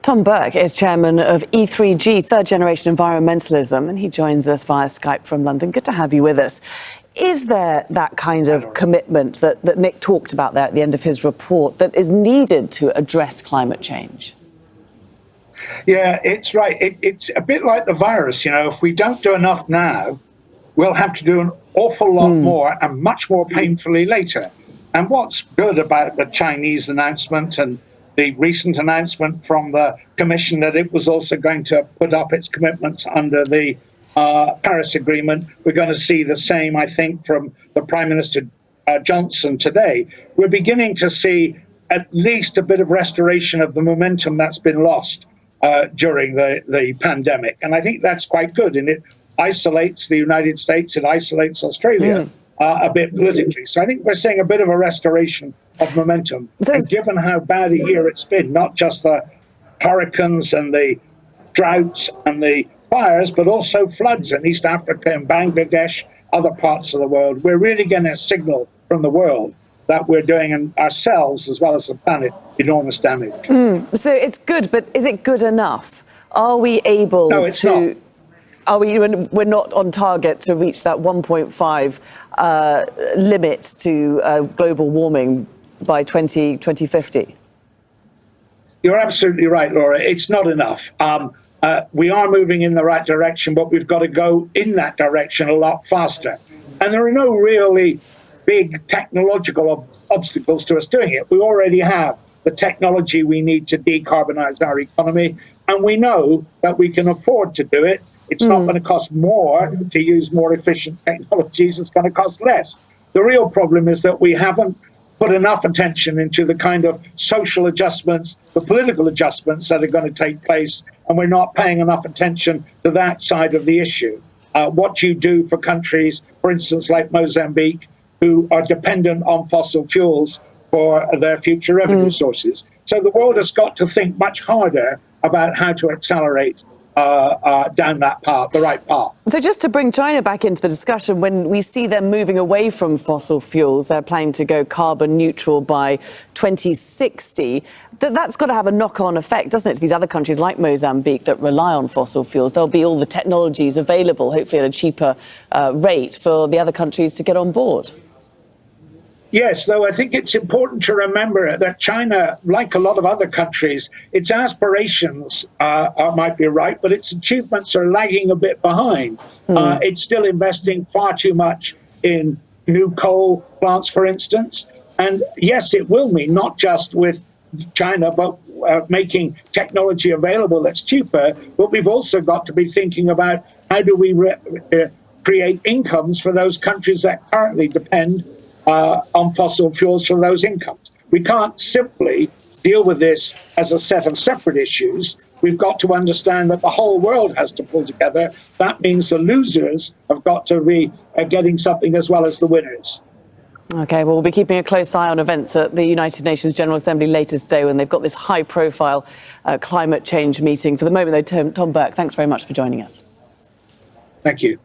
Tom Burke is chairman of E3G, Third Generation Environmentalism, and he joins us via Skype from London. Good to have you with us. Is there that kind of commitment that Nick talked about there at the end of his report that is needed to address climate change? Yeah, it's right. It's a bit like the virus, if we don't do enough now, we'll have to do an awful lot more and much more painfully later. And what's good about the Chinese announcement and the recent announcement from the Commission that it was also going to put up its commitments under the Paris Agreement, we're going to see the same, I think, from the Prime Minister Johnson today. We're beginning to see at least a bit of restoration of the momentum that's been lost during the pandemic. And I think that's quite good. And it isolates the United States, it isolates Australia a bit politically. So I think we're seeing a bit of a restoration of momentum. And given how bad a year it's been, not just the hurricanes and the droughts and the fires, but also floods in East Africa and Bangladesh, other parts of the world, we're really getting a signal from the world that we're doing ourselves, as well as the planet, enormous damage. So it's good, but is it good enough? Are we able No, it's not. We're not on target to reach that 1.5 limit to global warming by 2050? You're absolutely right, Laura. It's not enough. We are moving in the right direction, but we've got to go in that direction a lot faster. And there are no really big technological obstacles to us doing it. We already have the technology we need to decarbonize our economy, and we know that we can afford to do it. It's not going to cost more to use more efficient technologies. It's going to cost less. The real problem is that we haven't put enough attention into the kind of social adjustments, the political adjustments that are going to take place, and we're not paying enough attention to that side of the issue. What you do for countries, for instance, like Mozambique, who are dependent on fossil fuels for their future revenue sources. So the world has got to think much harder about how to accelerate down that path, the right path. So just to bring China back into the discussion, when we see them moving away from fossil fuels, they're planning to go carbon neutral by 2060, that's got to have a knock-on effect, doesn't it, to these other countries like Mozambique that rely on fossil fuels? There'll be all the technologies available, hopefully at a cheaper rate, for the other countries to get on board. Yes, though I think it's important to remember that China, like a lot of other countries, its aspirations might be right, but its achievements are lagging a bit behind. It's still investing far too much in new coal plants, for instance. And yes, it will mean not just with China, but making technology available that's cheaper. But we've also got to be thinking about how do we create incomes for those countries that currently depend on fossil fuels for those incomes. We can't simply deal with this as a set of separate issues. We've got to understand that the whole world has to pull together. That means the losers have got to be getting something as well as the winners. OK, well, we'll be keeping a close eye on events at the United Nations General Assembly later today when they've got this high-profile climate change meeting. For the moment, though, Tom Burke, thanks very much for joining us. Thank you.